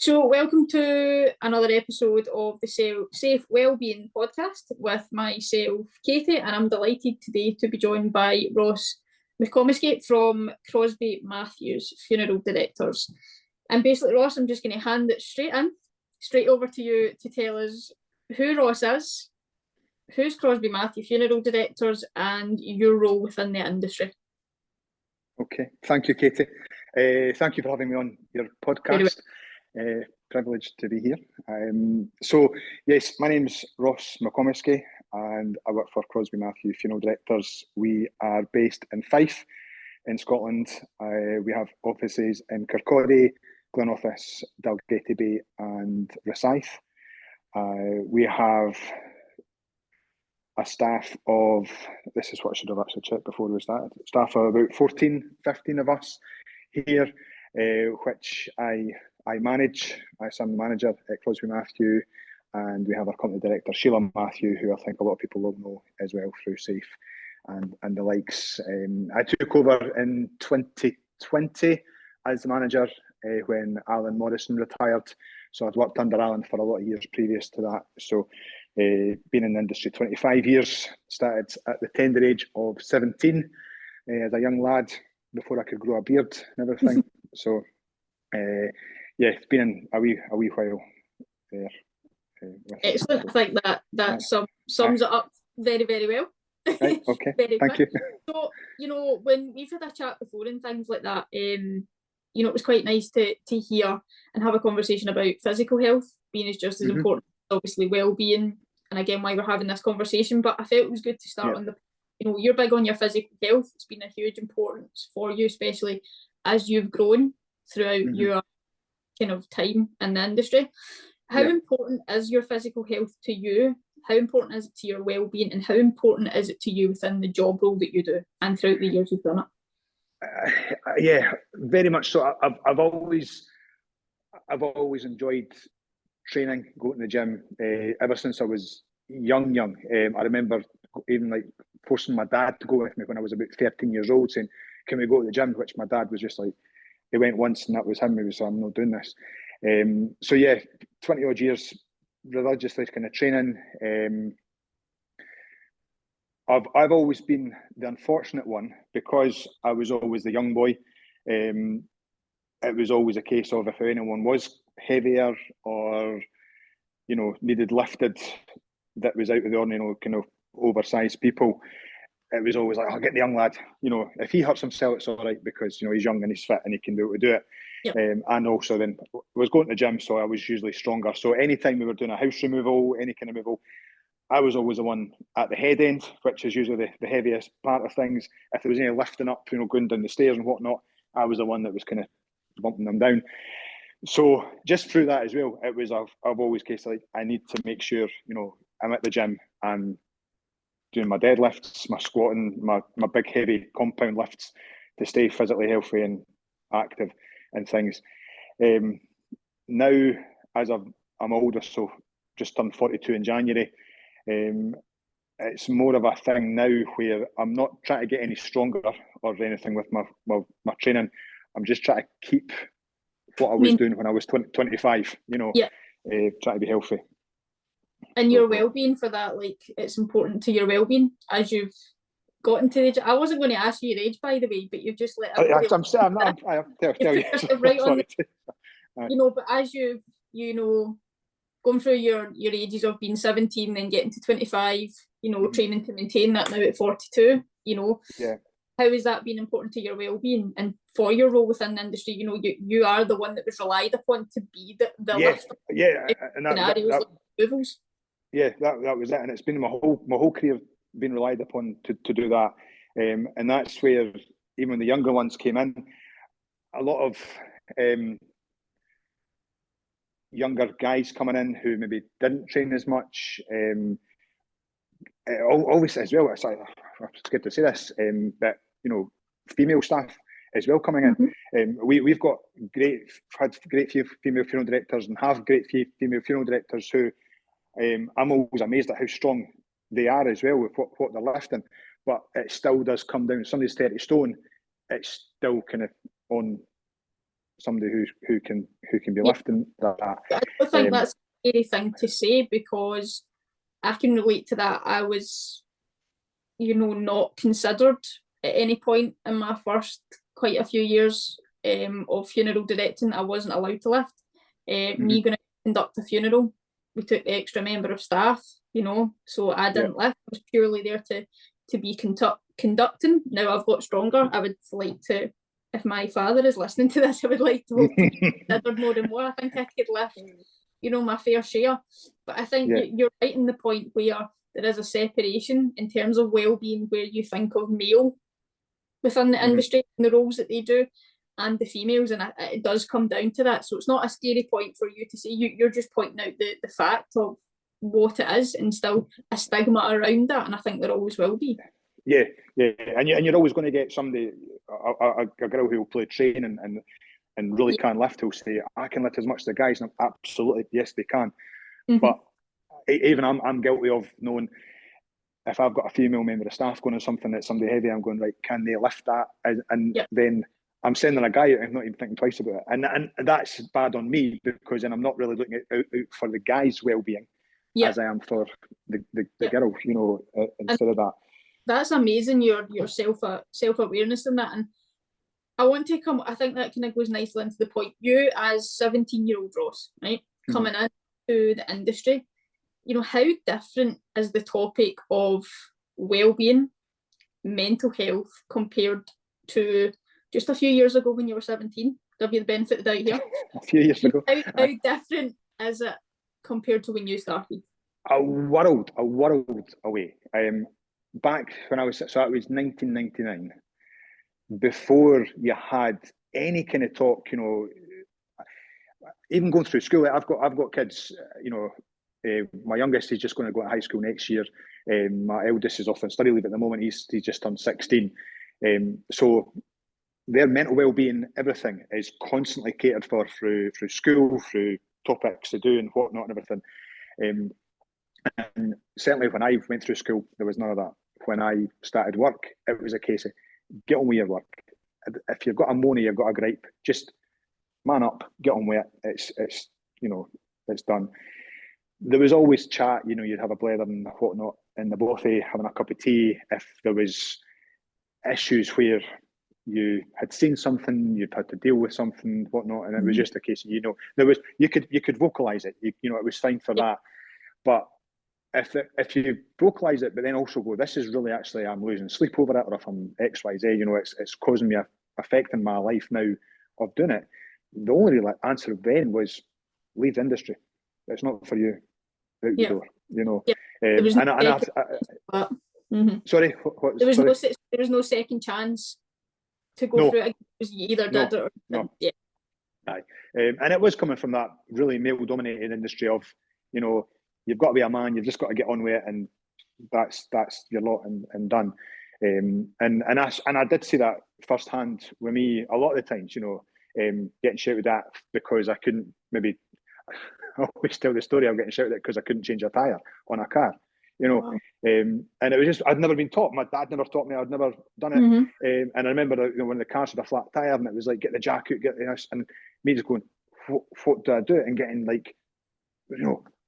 So, welcome to another episode of the Safe Wellbeing podcast with myself, Katie, and I'm delighted today to be joined by Ross McComiskie from Crosbie Matthews Funeral Directors. And basically, Ross, I'm just going to hand it straight over to you to tell us who Ross is, who's Crosbie Matthews Funeral Directors, and your role within the industry. Okay, thank you, Katie. Thank you for having me on your podcast. Privileged to be here. So, yes, my name's Ross McComiskie and I work for Crosbie Matthews Funeral Directors. We are based in Fife in Scotland. We have offices in Kirkcaldy, Glenoffice, Dalgety Bay and Rosyth. We have a staff of, this is what I should have actually checked before we started, staff of about 14, 15 of us here, which I manage. I'm the manager at Crosbie Matthews, and we have our company director, Sheila Matthew, who I think a lot of people will know as well through Safe and the likes. I took over in 2020 as the manager when Alan Morrison retired. So I'd worked under Alan for a lot of years previous to that. So been in the industry 25 years, started at the tender age of 17 as a young lad before I could grow a beard and everything. So yeah, it's been a wee while there. Excellent. I think that sums it up very, very well. Right, okay, Very thank quick. you. So, when we've had a chat before and things like that, it was quite nice to hear and have a conversation about physical health being just as important as obviously well-being, and again why we're having this conversation. But I felt it was good to start on the, you're big on your physical health. It's been a huge importance for you, especially as you've grown throughout your kind of time in the industry. How important is your physical health to you? How important is it to your well-being, and how important is it to you within the job role that you do and throughout the years you've done it? Yeah, very much so. I've always enjoyed training, going to the gym ever since I was young. I remember even like forcing my dad to go with me when I was about 13 years old, saying, "Can we go to the gym?" Which my dad was just like, he went once and that was him. He was, "I'm not doing this." So yeah, 20 odd years religiously kind of training. I've always been the unfortunate one because I was always the young boy. It was always a case of if anyone was heavier or, needed lifted, that was out of the ordinary, kind of oversized people, it was always like, I'll get the young lad. If he hurts himself, it's all right because, he's young and he's fit and he can be able to do it. Yep. And also then I was going to the gym, so I was usually stronger. So anytime we were doing a house removal, any kind of removal, I was always the one at the head end, which is usually the heaviest part of things. If there was any lifting up, going down the stairs and whatnot, I was the one that was kind of bumping them down. So just through that as well, it was I've always case like I need to make sure I'm at the gym and doing my deadlifts, my squatting, my big heavy compound lifts to stay physically healthy and active and things. Now, as I'm older, so just turned 42 in January, it's more of a thing now where I'm not trying to get any stronger or anything with my training. I'm just trying to keep what I was doing when I was 25, trying to be healthy. And your well-being for that, like, it's important to your well-being as you've gotten to the age. I wasn't going to ask you your age, by the way, but you've just let everybody... I'll tell you. Right on the, but as you've, gone through your ages of being 17, then getting to 25, training to maintain that now at 42, how has that been important to your well-being and for your role within the industry? You are the one that was relied upon to be the lifter. Yeah, and that was it, and it's been my whole career been relied upon to do that, and that's where even when the younger ones came in, a lot of younger guys coming in who maybe didn't train as much, always as well. It's like, I'm scared to say this, but female staff as well coming in. We've got had great few female funeral directors and have great few female funeral directors who I'm always amazed at how strong they are as well with what they're lifting. But it still does come down. If somebody's 30 stone, it's still kind of on somebody who can be lifting that. I don't think that's a scary thing to say, because I can relate to that. I was, not considered at any point in my first quite a few years of funeral directing. I wasn't allowed to lift. Me going to conduct a funeral, we took the extra member of staff, so I didn't lift. I was purely there to be conducting. Now I've got stronger. I would like to, if my father is listening to this, I would like to be considered more and more. I think I could lift, my fair share. But I think you're right in the point where there is a separation in terms of well-being, where you think of male within the industry and the roles that they do, and the females, and it does come down to that. So it's not a scary point for you to say. You're just pointing out the fact of what it is, and still a stigma around that, and I think there always will be. Yeah, and you're always going to get somebody, a girl who will play train and really can lift, who'll say, I can lift as much as the guys, and absolutely, yes, they can. But even I'm guilty of knowing, if I've got a female member of staff going on something that's somebody heavy, I'm going, right, can they lift that? And then I'm sending a guy out and not even thinking twice about it. And that's bad on me, because then I'm not really looking out for the guy's well-being as I am for the girl, instead of that. That's amazing, your self-awareness in that. And I want to I think that kind of goes nicely into the point. You, as 17-year-old Ross, right, coming into the industry, how different is the topic of well-being, mental health, compared to just a few years ago when you were 17? Give you the benefit of the doubt here. A few years ago. How different is it compared to when you started? A world away. Back when I was, so that was 1999, before you had any kind of talk, even going through school. I've got kids, my youngest is just going to go to high school next year. My eldest is off on study leave at the moment. He's just turned 16. So their mental well-being, everything is constantly catered for through school, through topics to do and whatnot and everything. And certainly when I went through school, there was none of that. When I started work, it was a case of get on with your work. If you've got a moaning, you've got a gripe, just man up, get on with it. It's done. There was always chat, you'd have a blether and whatnot in the bothy, having a cup of tea. If there was issues where you had seen something, you'd had to deal with something, whatnot, and it was just a case of, there was, you could vocalize it, it was fine for that. But if you vocalize it, but then also go, this is really actually, I'm losing sleep over it, or if I'm X, Y, Z, it's causing me affecting my life now of doing it. The only answer then was leave the industry. It's not for you. Out the door, Sorry, there was no second chance to go through it. You either did it or Aye. And it was coming from that really male-dominated industry of, you've got to be a man, you've just got to get on with it, and that's your lot and done. And I did see that firsthand with me a lot of the times, getting shouted at because I couldn't maybe. I always tell the story of getting shouted at because I couldn't change a tyre on a car, Wow. And it was just, I'd never been taught. My dad never taught me. I'd never done it. And I remember when the car had a flat tyre, and it was like, get the jack out, get this, and me just going, what do I do? And getting like,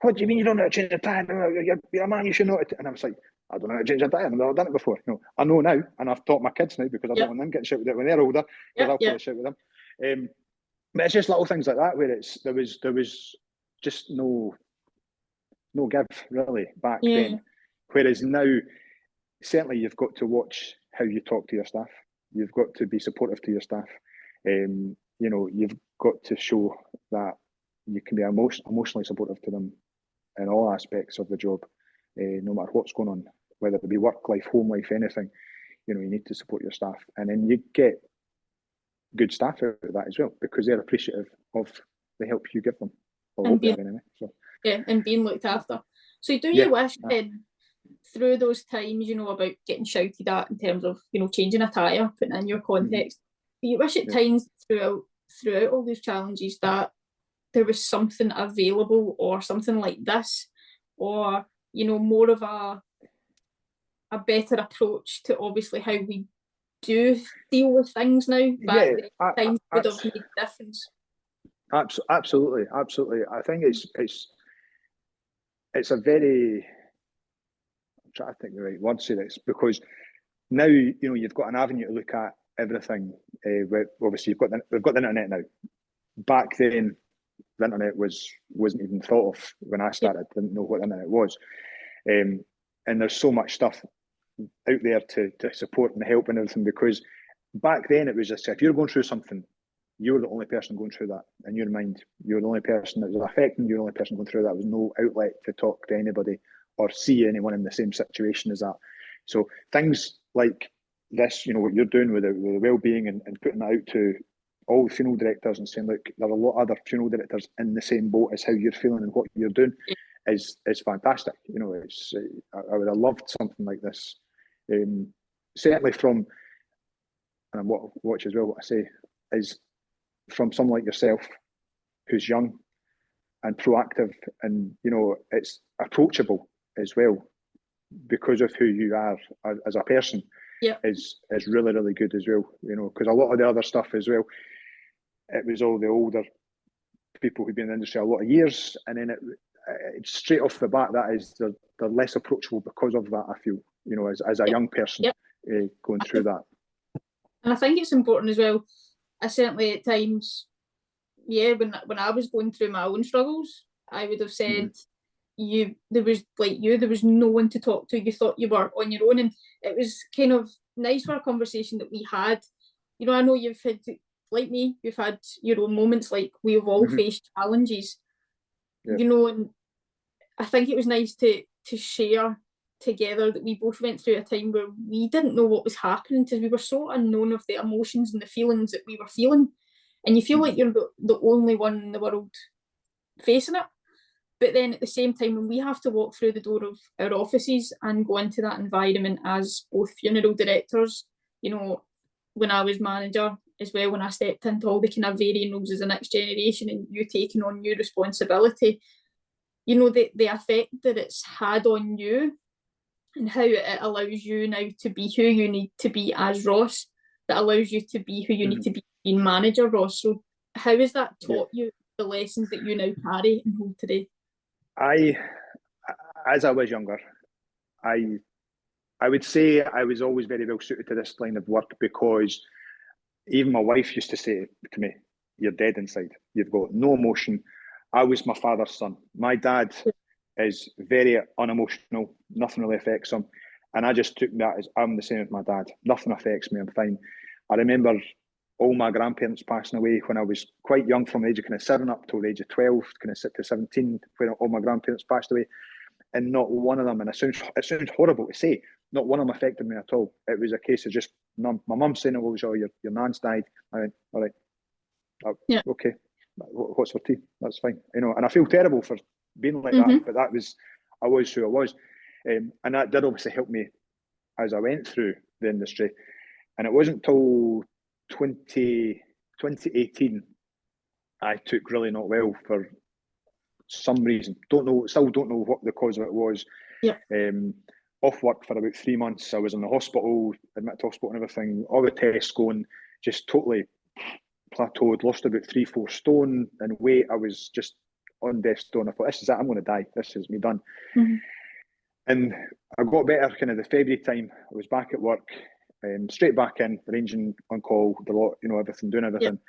what do you mean you don't know how to change a tyre? You're a man, you should know it. And I was like, I don't know how to change a tyre. I've never done it before. I know now, and I've taught my kids now because I don't want them getting shouted at when they're older, because I'll probably shout with them. But it's just little things like that where there was just no give really back then. Whereas now, certainly you've got to watch how you talk to your staff. You've got to be supportive to your staff. You've got to show that you can be emotionally supportive to them in all aspects of the job, no matter what's going on, whether it be work life, home life, anything. You need to support your staff, and then you get good staff out of that as well, because they're appreciative of the help you give them. And being looked after. So do you wish then, through those times, about getting shouted at in terms of, changing a tyre, putting in your context, do you wish at times throughout all these challenges that there was something available, or something like this, or, more of a better approach to obviously how we do deal with things now. Back Yeah, then, times would have made a difference. Absolutely. I think it's a very, I'm trying to think the right word to say this, because now you've got an avenue to look at everything. Obviously, we've got the internet now. Back then, the internet wasn't even thought of when I started. Didn't know what the internet was, and there's so much stuff out there to support and help and everything. Because back then it was just, if you're going through something, you're the only person going through that in your mind. You're the only person that was affecting. You're the only person going through that. There was no outlet to talk to anybody or see anyone in the same situation as that. So things like this, what you're doing with the well-being and putting that out to all funeral directors and saying, look, there are a lot of other funeral directors in the same boat as how you're feeling and what you're doing is fantastic. I would have loved something like this. Certainly from, and what watch as well, what I say is from someone like yourself who's young and proactive, and it's approachable as well because of who you are as a person. Is really, really good as well, because a lot of the other stuff as well, it was all the older people who've been in the industry a lot of years, and then it straight off the bat, that is they're less approachable because of that, I feel, as a young person going through that. And I think it's important as well. I certainly at times, when I was going through my own struggles, I would have said, there was no one to talk to. You thought you were on your own, and it was kind of nice for a conversation that we had. I know you've had, like me, you've had your own moments. Like, we've all faced challenges, and I think it was nice to share together that we both went through a time where we didn't know what was happening because we were so unknown of the emotions and the feelings that we were feeling, and you feel like you're the only one in the world facing it. But then at the same time, when we have to walk through the door of our offices and go into that environment as both funeral directors, when I was manager as well, when I stepped into all the kind of varying roles as the next generation and you taking on new responsibility, the effect that it's had on you and how it allows you now to be who you need to be as Ross, that allows you to be who you need to be in manager, Ross. So how has that taught you the lessons that you now carry and hold today? As I was younger, I would say I was always very well suited to this line of work, because even my wife used to say to me, "You're dead inside. You've got no emotion." I was my father's son. My dad is very unemotional. Nothing really affects him. And I just took that as, I'm the same as my dad. Nothing affects me. I'm fine. I remember all my grandparents passing away when I was quite young, from the age of kind of 7 up to the age of 12, kind of to 17, when all my grandparents passed away. And not one of them, and it sounds horrible to say, not one of them affected me at all. It was a case of just none. My mum saying, "Oh, your nan's died." I went, "All right, okay. What's for tea? That's fine." And I feel terrible for being like that, but I was who I was, and that did obviously help me as I went through the industry. And it wasn't till 2018 I took really not well for some reason. Still don't know what the cause of it was. Off work for about 3 months. I was in the hospital, admitted to hospital and everything, all the tests going, just totally plateaued, lost about 3-4 stone in weight. I was just on death's door. I thought, this is it, I'm going to die. This is me done. And I got better kind of the February time. I was back at work, straight back in, arranging on call, the lot, everything, doing everything.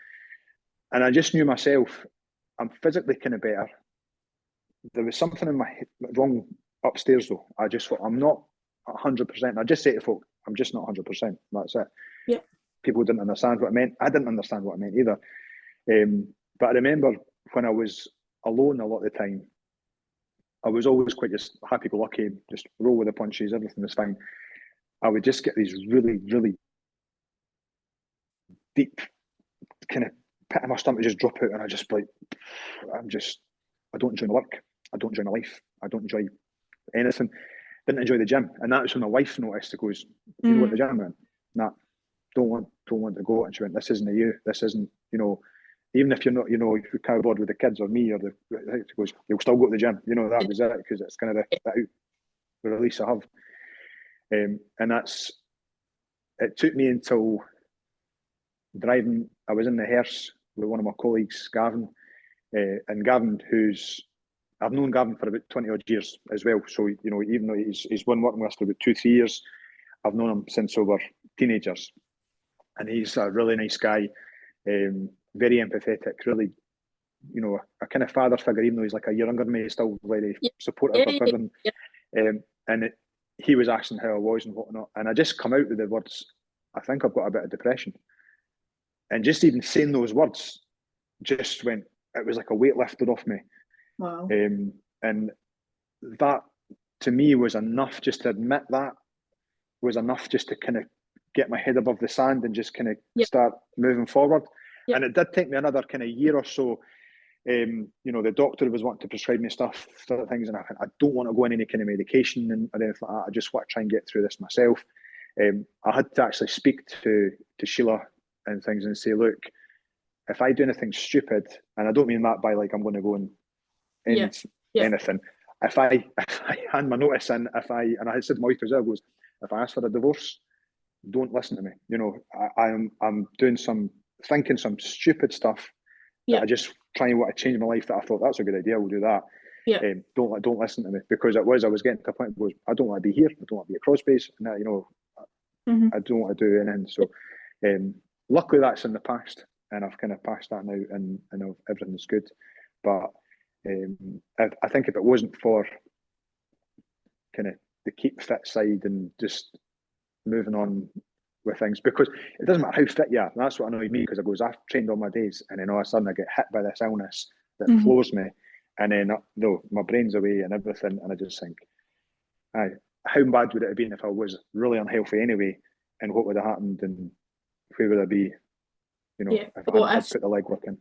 And I just knew myself, I'm physically kind of better. There was something in my head wrong upstairs though. I just thought, I'm not 100%. I just say to folk, I'm just not 100%. That's it. People didn't understand what I meant. I didn't understand what I meant either. But I remember when I was alone a lot of the time, I was always quite just happy-go-lucky, just roll with the punches, everything was fine. I would just get these really, really deep kind of pit in my stomach, just drop out, and I just like, I don't enjoy my work. I don't enjoy my life. I don't enjoy anything. Didn't enjoy the gym. And that was when my wife noticed. It goes, "You know what the gym?" I went, "Nah, don't want to go." And she went, "This isn't you. This isn't, even if you're not, if you're kind of bored with the kids or me or she goes, you'll still go to the gym." That was it, because it's kind of the release I have. And that's it took me until driving. I was in the hearse with one of my colleagues, Gavin, and Gavin, I've known Gavin for about 20 odd years as well. So, you know, even though he's been working with us for about 2-3 years, I've known him since we were teenagers. And he's a really nice guy, very empathetic, really, you know, a kind of father figure, even though he's like a year younger than me, he's still very supportive of everything. He was asking how I was and whatnot. And I just come out with the words, I think I've got a bit of depression. And just even saying those words just went, it was like a weight lifted off me. Wow. And that to me was enough. Just to admit that was enough just to kind of get my head above the sand and just kind of start moving forward. And it did take me another kind of year or so. You know, the doctor was wanting to prescribe me stuff, certain things, and I don't want to go on any kind of medication and anything like that. I just want to try and get through this myself. I had to actually speak to Sheila and things and say, look, if I do anything stupid, and I don't mean that by like I'm going to go and end anything. If I hand my notice in, and I said to my wife as well, goes, if I ask for a divorce, don't listen to me. You know, I'm doing thinking some stupid stuff that I just trying to want to change my life, that I thought that's a good idea, we'll do that. Don't listen to me, because I was getting to a point where I don't want to be here, I don't want to be at Crosbie's, and you know, I don't want to do anything. So luckily that's in the past, and I've kind of passed that now, and I know everything's good. But I think if it wasn't for kind of the keep fit side and just moving on with things, because it doesn't matter how fit you are. That's what annoyed me, because I've trained all my days, and then all of a sudden I get hit by this illness that floors me, and then my brain's away and everything, and I just think, how bad would it have been if I was really unhealthy anyway, and what would have happened, and where would I be, you know, if I had put the legwork in.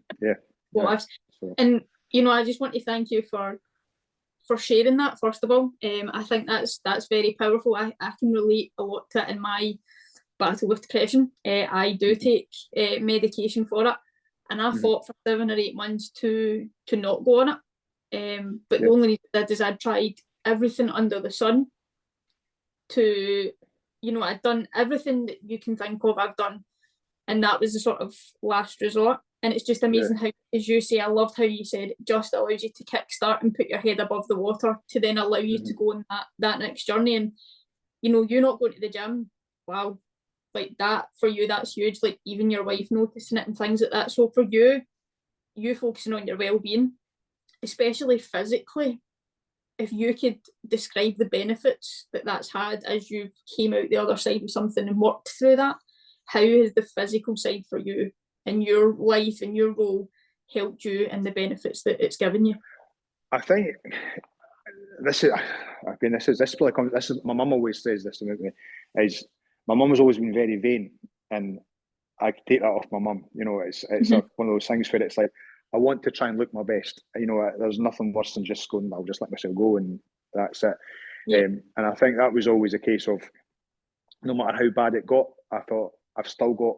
And you know, I just want to thank you for sharing that, first of all. I think that's very powerful. I can relate a lot to it in my battle with depression. I do take medication for it, and I fought for 7 or 8 months to not go on it. But the only reason I did is I tried everything under the sun to, you know, I'd done everything that you can think of, I've done, and that was the sort of last resort. And it's just amazing how, as you say, I loved how you said it just allows you to kickstart and put your head above the water to then allow you to go on that next journey. And, you know, you not going to the gym, wow, like that, for you, that's huge. Like even your wife noticing it and things like that. So for you focusing on your well-being, especially physically, if you could describe the benefits that that's had as you came out the other side of something and worked through that, how has the physical side for you in your life and your role helped you, and the benefits that it's given you? I think this is my mum always says this about me, is my mum has always been very vain, and I take that off my mum. You know, it's one of those things where it's like, I want to try and look my best. You know, there's nothing worse than just going, I'll just let myself go and that's it. And I think that was always a case of, no matter how bad it got, I thought I've still got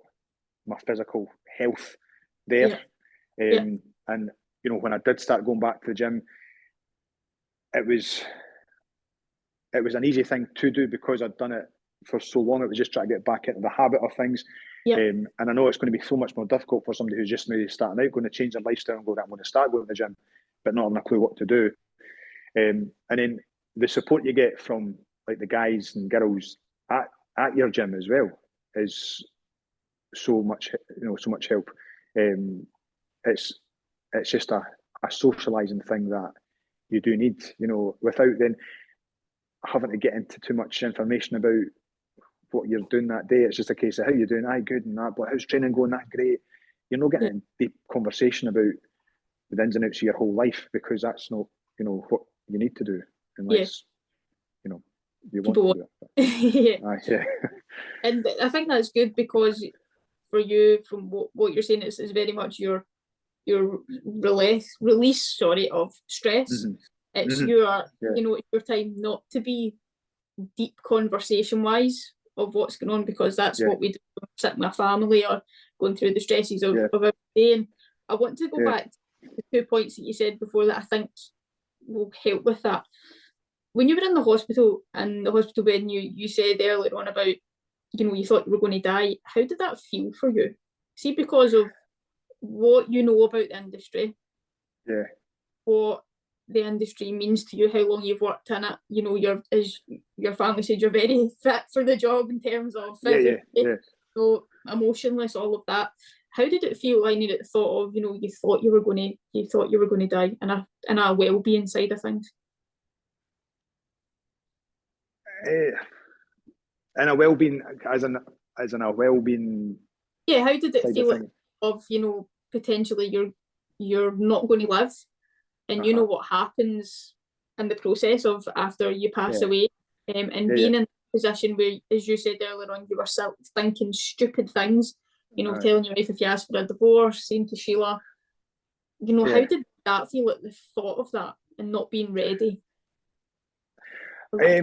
my physical health there. And, you know, when I did start going back to the gym, it was an easy thing to do because I'd done it for so long. It was just trying to get back into the habit of things. And I know it's going to be so much more difficult for somebody who's just maybe starting out, going to change their lifestyle and go, I'm going to start going to the gym, but not having a clue what to do. And then the support you get from like the guys and girls at your gym as well is so much, you know, so much help. It's just a socialising thing that you do need, you know, without then having to get into too much information about what you're doing that day. It's just a case of how you're doing, good and that, but how's training going, that great. You're not getting a deep conversation about the ins and outs of your whole life, because that's not, you know, what you need to do unless, you know, you want to do it. And I think that's good, because for you, from what you're saying, it's very much your release of stress. It's your you know, it's your time not to be deep conversation wise of what's going on, because that's what we do when we're sitting with a family or going through the stresses of every day. And I want to go back to the 2 points that you said before that I think will help with that. When you were in the hospital, and the hospital bed, and you said earlier on about you thought you were going to die. How did that feel for you? See, because of what you know about the industry, what the industry means to you, how long you've worked in it, as your family said, you're very fit for the job in terms of physically, so emotionless, all of that. How did it feel lining at the thought of, you thought you were going to die in a well-being side of things? In a well-being, as in a well-being. Yeah, how did it feel of potentially you're not going to live, and you know what happens in the process of after you pass away, and being in a position where, as you said earlier on, you were thinking stupid things, telling your wife if you ask for a divorce, saying to Sheila, how did that feel at the thought of that and not being ready? I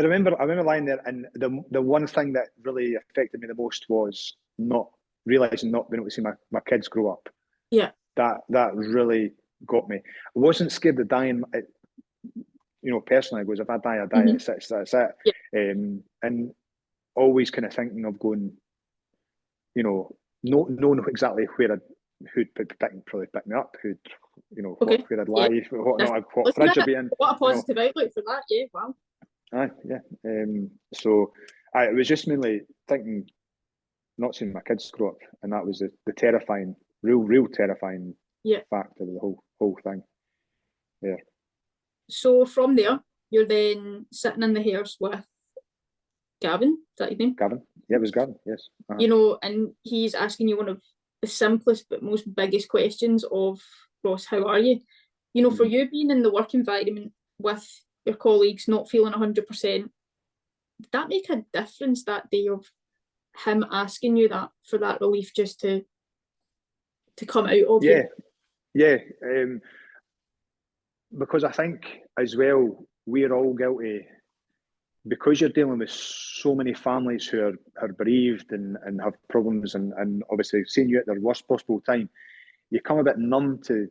remember lying there, and the one thing that really affected me the most was not realising not being able to see my kids grow up. Yeah. That really got me. I wasn't scared of dying, personally. I goes, if I die, I die at 6, that's it. Yeah. And always kind of thinking of going, knowing exactly who'd probably pick me up, where I'd lie, what fridge I'd be in. What a positive outlook for that, yeah, wow. So it was just mainly thinking, not seeing my kids grow up, and that was the terrifying, real terrifying fact of the whole thing. Yeah. So from there, you're then sitting in the hearse with Gavin, is that his name? Gavin. Yeah, it was Gavin, yes. And he's asking you one of the simplest but most biggest questions of, Ross, how are you? For you being in the work environment with your colleagues, not feeling 100%, did that make a difference that day of him asking you that, for that relief just to come out of you? Yeah. Because I think as well, we're all guilty, because you're dealing with so many families who are bereaved and have problems, and obviously seeing you at their worst possible time, you come a bit numb to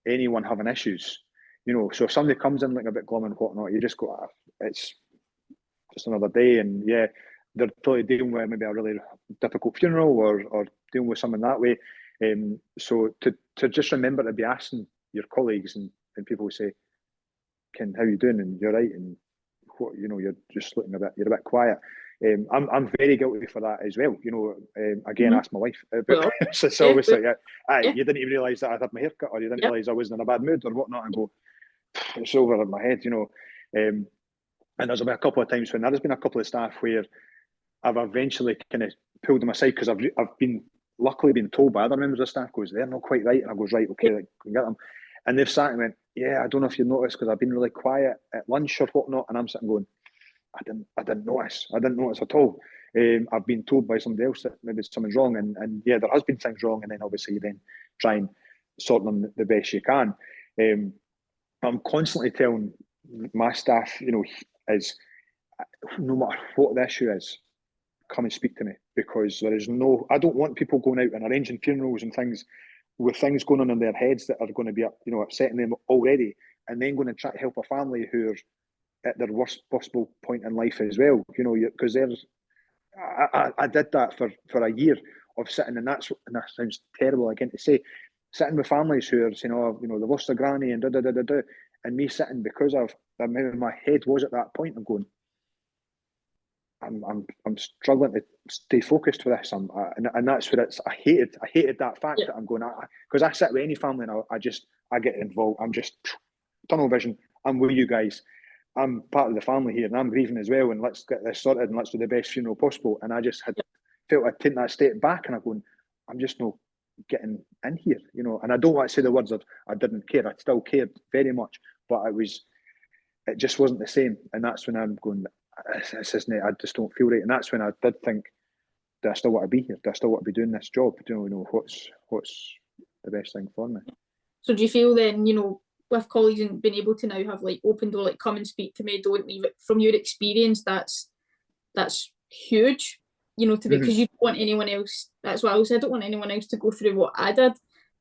anyone having issues. So if somebody comes in like a bit glum and whatnot, you just go, it's just another day. And they're totally dealing with maybe a really difficult funeral or dealing with someone that way. So to just remember to be asking your colleagues and people who say, Ken, how you doing? And you're right. And what, you're just looking you're a bit quiet. I'm very guilty for that as well. Again, ask my wife. But it's always like, you didn't even realise that I had my hair cut, or you didn't realise I wasn't in a bad mood or whatnot, and go, it's over in my head, And there's been a couple of times when there's been a couple of staff where I've eventually kind of pulled them aside, because I've been luckily been told by other members of the staff, goes, they're not quite right, and I goes, right, okay, can get them. And they've sat and went, I don't know if you noticed, because I've been really quiet at lunch or whatnot, and I'm sitting going, I didn't notice at all. I've been told by somebody else that maybe something's wrong, and there has been things wrong, and then obviously you then try and sort them the best you can. I'm constantly telling my staff, is no matter what the issue is, come and speak to me, because I don't want people going out and arranging funerals and things with things going on in their heads that are going to be upsetting them already, and then going to try to help a family who are at their worst possible point in life as well, because I did that for a year of sitting, and that sounds terrible again to say, sitting with families who are saying, they lost their granny and and me sitting, because my head was at that point of going, I'm struggling to stay focused for this, and that's where I hated that fact that I'm going, because I sit with any family and I get involved. I'm just tunnel vision. I'm with you guys. I'm part of the family here, and I'm grieving as well. And let's get this sorted, and let's do the best funeral possible. And I just felt I'd taken that step back, and I'm going, I'm just not getting in here, And I don't want to say the words of I didn't care. I still cared very much, but it just wasn't the same. And that's when I'm going, this isn't. I just don't feel right. And that's when I did think, do I still want to be here? Do I still want to be doing this job? What's the best thing for me? So do you feel then, with colleagues and being able to now have like open door, like come and speak to me, don't leave it, from your experience, that's huge, because you don't want anyone else, that's what I said, I don't want anyone else to go through what I did.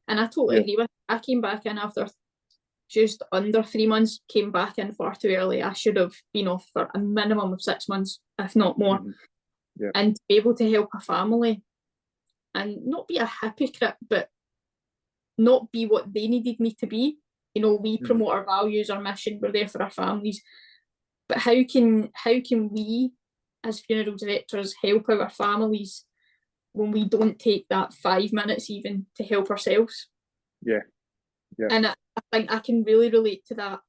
And I totally agree with, I came back in after just under 3 months, came back in far too early. I should have been off for a minimum of 6 months, if not more. Yeah. And to be able to help a family and not be a hypocrite, but not be what they needed me to be. You know, we promote our values, our mission, we're there for our families. But how can we as funeral directors help our families when we don't take that 5 minutes even to help ourselves? Yeah. And I think I can really relate to that,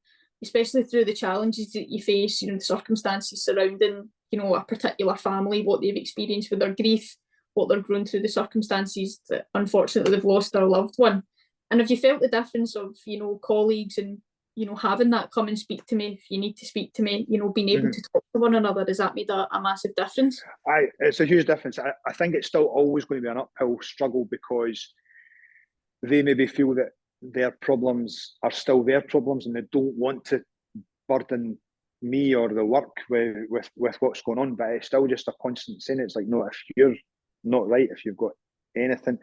especially through the challenges that you face, you know, the circumstances surrounding, you know, a particular family, what they've experienced with their grief, what they're going through, the circumstances that unfortunately they've lost their loved one. And have you felt the difference of, you know, colleagues and, you know, having that come and speak to me if you need to speak to me, you know, being able to talk to one another, has that made a massive difference? It's a huge difference. I think it's still always going to be an uphill struggle, because they maybe feel that their problems are still their problems and they don't want to burden me or the work with what's going on. But it's still just a constant saying. It's like, no, if you're not right, if you've got anything,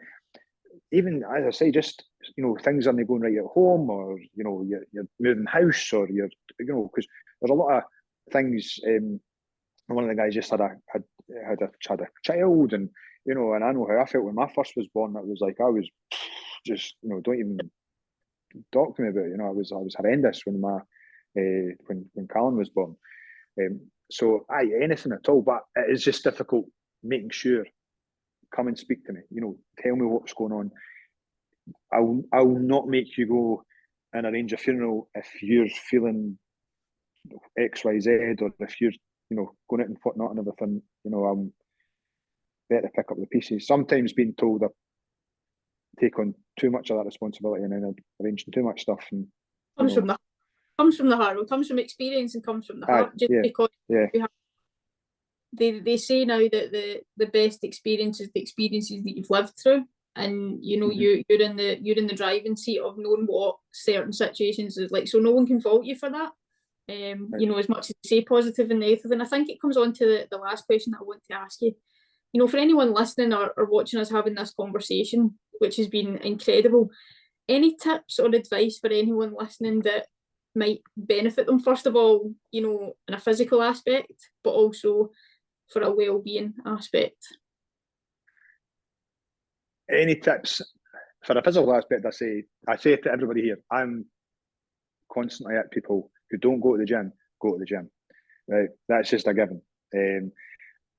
even as I say, just, you know, things aren't going right at home, or, you know, you're moving house, or you're, you know, because there's a lot of things. One of the guys just had a child, and, you know, and I know how I felt when my first was born. It was like, I was just, you know, don't even talk to me about it. You know, I was horrendous when my when Callan was born. So anything at all, but it is just difficult making sure. Come and speak to me. You know, tell me what's going on. I'll not make you go and arrange a funeral if you're feeling X, Y, Z, or if you're, you know, going out and whatnot and everything. You know, I'm there to pick up the pieces. Sometimes being told I take on too much of that responsibility and then arranging too much stuff. And comes from the heart. It comes from experience and comes from the heart. Because they say now that the best experience is the experiences that you've lived through, and, you know, you're in the driving seat of knowing what certain situations is like. So no one can fault you for that. You know, as much as you say positive and negative. And I think it comes on to the last question that I want to ask you. You know, for anyone listening or watching us having this conversation, which has been incredible, any tips or advice for anyone listening that might benefit them, first of all, you know, in a physical aspect, but also for a well-being aspect? Any tips for a physical aspect? I say to everybody here, I'm constantly at people who don't go to the gym, go to the gym. Right? That's just a given.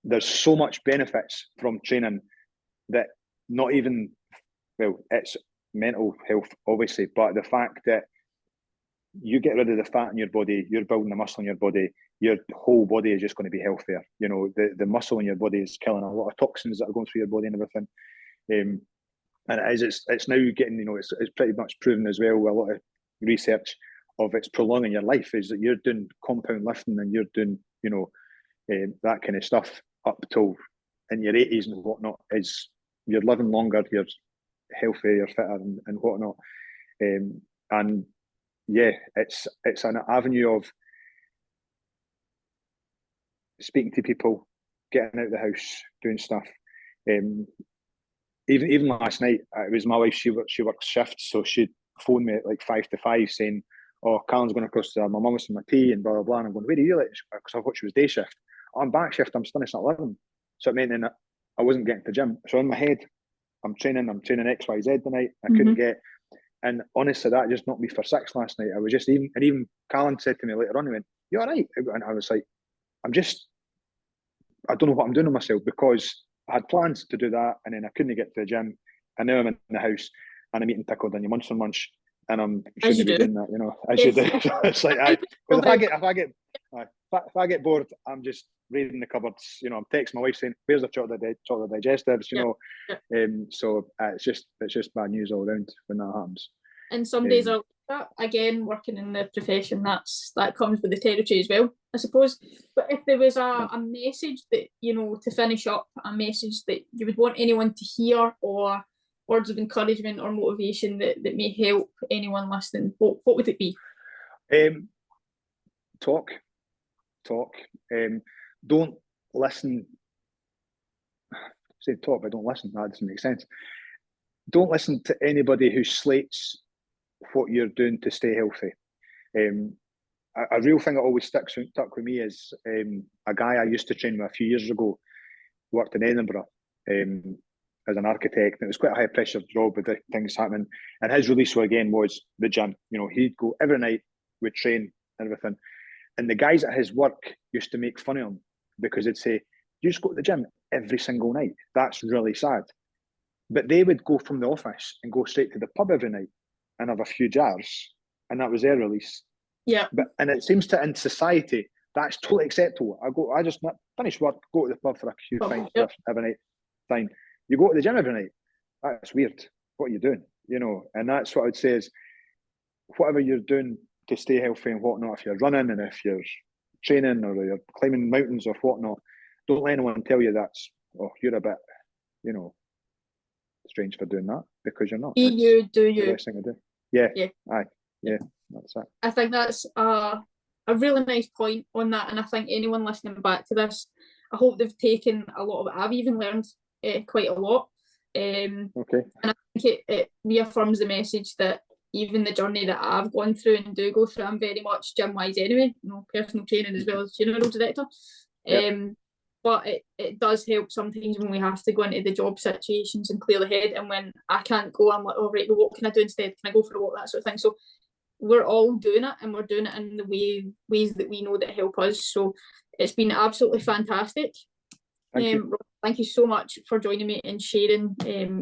There's so much benefits from training that not even, well, it's mental health, obviously, but the fact that you get rid of the fat in your body, you're building the muscle in your body, your whole body is just going to be healthier. You know, the muscle in your body is killing a lot of toxins that are going through your body and everything. And it's now getting, you know, it's pretty much proven as well with a lot of research of it's prolonging your life, is that you're doing compound lifting and you're doing, you know, that kind of stuff up till in your 80s and whatnot, is you're living longer, you're healthier, you're fitter and whatnot. And yeah, it's an avenue of speaking to people, getting out of the house, doing stuff. Even last night, it was my wife. She works shifts, so she phoned me at like 5 to 5 saying, "Oh, Callan's going across to my mum's for my tea and blah blah blah." And I'm going, "Where are you?" Because I thought she was day shift. Oh, I'm back shift. I'm finishing at 11, so it meant then I wasn't getting to the gym. So in my head, I'm training X Y Z tonight. I couldn't get. And honestly, that just knocked me for 6 last night. I was just even Callan said to me later on, he went, "You all right?" And I was like, I don't know what I'm doing with myself, because I had plans to do that and then I couldn't get to the gym, and now I'm in the house and I'm eating pickled onion munch for lunch, and I'm shouldn't be doing that, you know, as you do. It's like, because if I get bored, I'm just raiding the cupboards, you know, I'm texting my wife saying, "Where's the chocolate digestives?" You know, so it's just bad news all around when that happens. And some days are like that. Again, working in the profession, that comes with the territory as well, I suppose. But if there was a message that, you know, to finish up, a message that you would want anyone to hear, or words of encouragement or motivation that may help anyone listening, what would it be? Talk. Don't listen. Say talk, but don't listen. That doesn't make sense. Don't listen to anybody who slates what you're doing to stay healthy. A real thing that always stuck with me is a guy I used to train with a few years ago, worked in Edinburgh as an architect. It was quite a high pressure job with the things happening. And his release again was the gym. You know, he'd go every night, we'd train and everything. And the guys at his work used to make fun of him because they'd say, "You just go to the gym every single night. That's really sad." But they would go from the office and go straight to the pub every night and have a few jars, and that was their release. Yeah. And it seems to, in society, that's totally acceptable. I just finish work, go to the pub for a few pints every night. Fine. You go to the gym every night. That's weird. What are you doing? You know, and that's what I would say is, whatever you're doing to stay healthy and whatnot, if you're running and if you're training or you're climbing mountains or whatnot, don't let anyone tell you that's, oh, you're a bit, you know, strange for doing that, because you're not. Be you, do the you. best thing to do. Yeah. Yeah. Aye. Yeah. That's it. I think that's a really nice point on that, and I think anyone listening back to this, I hope they've taken a lot of it. I've even learned quite a lot. Okay. And I think it reaffirms the message that even the journey that I've gone through and do go through, I'm very much gym wise anyway, you know, personal training as well as funeral director. Yep. But it does help sometimes when we have to go into the job situations and clear the head, and when I can't go, I'm like, oh right, well, what can I do instead? Can I go for a walk? That sort of thing. So we're all doing it, and we're doing it in the ways that we know that help us. So it's been absolutely fantastic. Thank you so much for joining me and sharing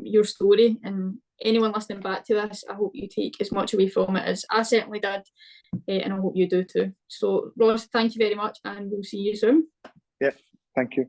your story. And anyone listening back to this, I hope you take as much away from it as I certainly did, and I hope you do too. So Ross, thank you very much, and we'll see you soon. Yeah, thank you.